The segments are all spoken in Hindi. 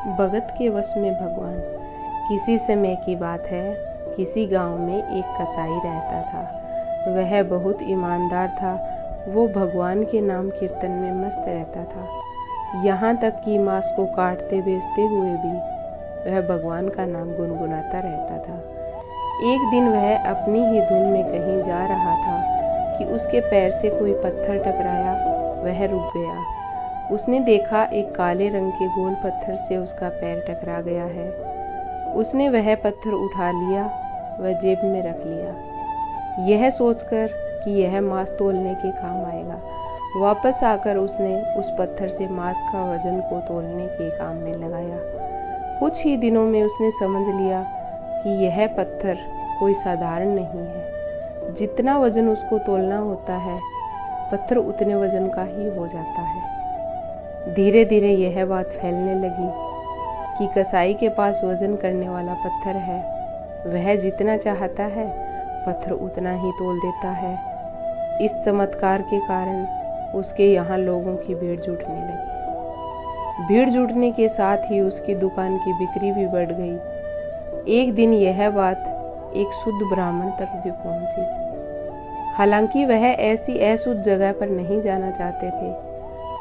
भगत के वश में भगवान। किसी समय की बात है, किसी गांव में एक कसाई रहता था। वह बहुत ईमानदार था। वो भगवान के नाम कीर्तन में मस्त रहता था। यहाँ तक कि मांस को काटते बेचते हुए भी वह भगवान का नाम गुनगुनाता रहता था। एक दिन वह अपनी ही धुन में कहीं जा रहा था कि उसके पैर से कोई पत्थर टकराया। वह रुक गया। उसने देखा एक काले रंग के गोल पत्थर से उसका पैर टकरा गया है। उसने वह पत्थर उठा लिया, वह जेब में रख लिया, यह सोचकर कि यह मांस तोलने के काम आएगा। वापस आकर उसने उस पत्थर से मांस का वजन को तोलने के काम में लगाया। कुछ ही दिनों में उसने समझ लिया कि यह पत्थर कोई साधारण नहीं है। जितना वजन उसको तोलना होता है, पत्थर उतने वजन का ही हो जाता है। धीरे धीरे यह बात फैलने लगी कि कसाई के पास वजन करने वाला पत्थर है। वह जितना चाहता है पत्थर उतना ही तोल देता है। इस चमत्कार के कारण उसके यहाँ लोगों की भीड़ जुटने लगी। भीड़ जुटने के साथ ही उसकी दुकान की बिक्री भी बढ़ गई। एक दिन यह बात एक शुद्ध ब्राह्मण तक भी पहुंची। हालांकि वह ऐसी अशुद्ध जगह पर नहीं जाना चाहते थे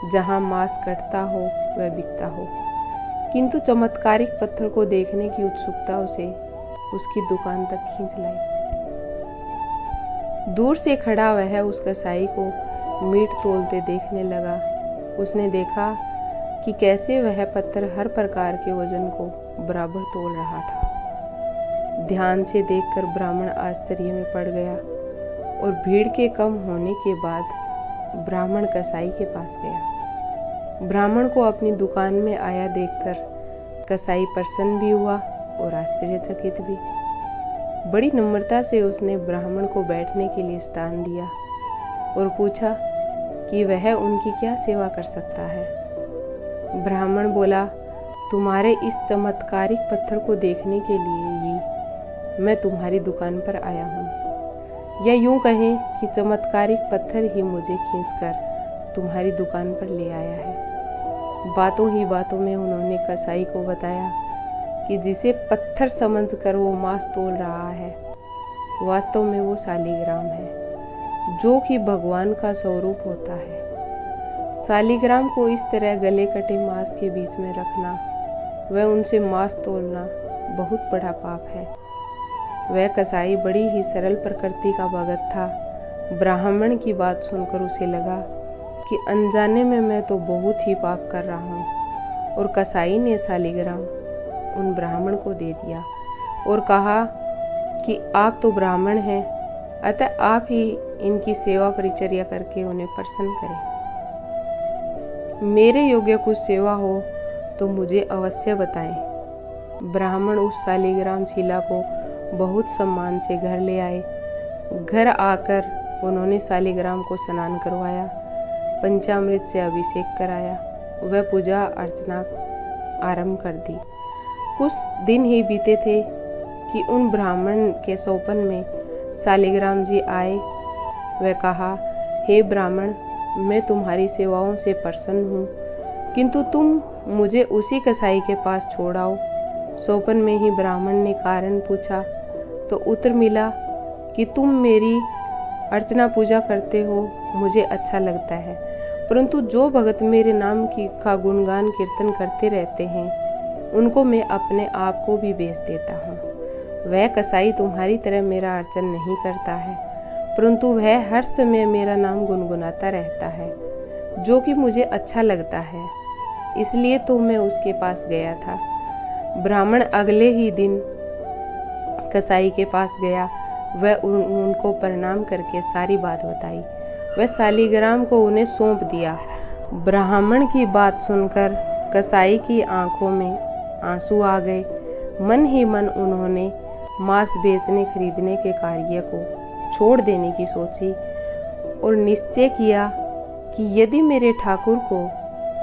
जहां मांस कटता हो व बिकता हो, किंतु चमत्कारिक पत्थर को देखने की उत्सुकता उसे उसकी दुकान तक खींच लाई। दूर से खड़ा वह उस कसाई को मीट तोलते देखने लगा। उसने देखा कि कैसे वह पत्थर हर प्रकार के वजन को बराबर तोल रहा था। ध्यान से देखकर ब्राह्मण आश्चर्य में पड़ गया और भीड़ के कम होने के बाद ब्राह्मण कसाई के पास गया। ब्राह्मण को अपनी दुकान में आया देखकर कसाई प्रसन्न भी हुआ और आश्चर्यचकित भी। बड़ी नम्रता से उसने ब्राह्मण को बैठने के लिए स्थान दिया और पूछा कि वह उनकी क्या सेवा कर सकता है। ब्राह्मण बोला, तुम्हारे इस चमत्कारिक पत्थर को देखने के लिए ही मैं तुम्हारी दुकान पर आया हूँ, या यूं कहें कि चमत्कारिक पत्थर ही मुझे खींचकर तुम्हारी दुकान पर ले आया है। बातों ही बातों में उन्होंने कसाई को बताया कि जिसे पत्थर समझकर वो मांस तोल रहा है, वास्तव में वो शालिग्राम है, जो कि भगवान का स्वरूप होता है। शालिग्राम को इस तरह गले कटे मांस के बीच में रखना व उनसे मांस तोलना बहुत बड़ा पाप है। वह कसाई बड़ी ही सरल प्रकृति का भगत था। ब्राह्मण की बात सुनकर उसे लगा कि अनजाने में मैं तो बहुत ही पाप कर रहा हूँ, और कसाई ने शालिग्राम उन ब्राह्मण को दे दिया और कहा कि आप तो ब्राह्मण हैं, अतः आप ही इनकी सेवा परिचर्या करके उन्हें प्रसन्न करें। मेरे योग्य कुछ सेवा हो तो मुझे अवश्य बताएं। ब्राह्मण उस शालिग्राम शिला को बहुत सम्मान से घर ले आए। घर आकर उन्होंने शालिग्राम को स्नान करवाया, पंचामृत से अभिषेक कराया, वह पूजा अर्चना आरंभ कर दी। कुछ दिन ही बीते थे कि उन ब्राह्मण के सोपन में शालिग्राम जी आए। वह कहा, हे ब्राह्मण, मैं तुम्हारी सेवाओं से प्रसन्न हूँ, किंतु तुम मुझे उसी कसाई के पास छोड़ आओ। सोपन में ही ब्राह्मण ने कारण पूछा तो उत्तर मिला कि तुम मेरी अर्चना पूजा करते हो, मुझे अच्छा लगता है, परंतु जो भगत मेरे नाम का गुणगान कीर्तन करते रहते हैं, उनको मैं अपने आप को भी बेच देता हूँ। वह कसाई तुम्हारी तरह मेरा अर्चन नहीं करता है, परंतु वह हर समय मेरा नाम गुनगुनाता रहता है, जो कि मुझे अच्छा लगता है, इसलिए तो मैं उसके पास गया था। ब्राह्मण अगले ही दिन कसाई के पास गया। वह उनको प्रणाम करके सारी बात बताई। वह शालिग्राम को उन्हें सौंप दिया। ब्राह्मण की बात सुनकर कसाई की आंखों में आंसू आ गए। मन ही मन उन्होंने मांस बेचने खरीदने के कार्य को छोड़ देने की सोची और निश्चय किया कि यदि मेरे ठाकुर को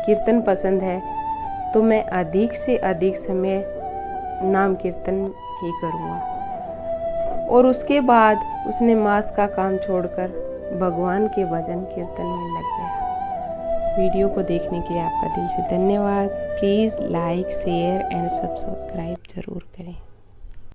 कीर्तन पसंद है तो मैं अधिक से अधिक समय नाम कीर्तन ही करूँगा। और उसके बाद उसने मांस का काम छोड़कर भगवान के भजन कीर्तन में लग गया। वीडियो को देखने के लिए आपका दिल से धन्यवाद। Please like, share and subscribe ज़रूर करें।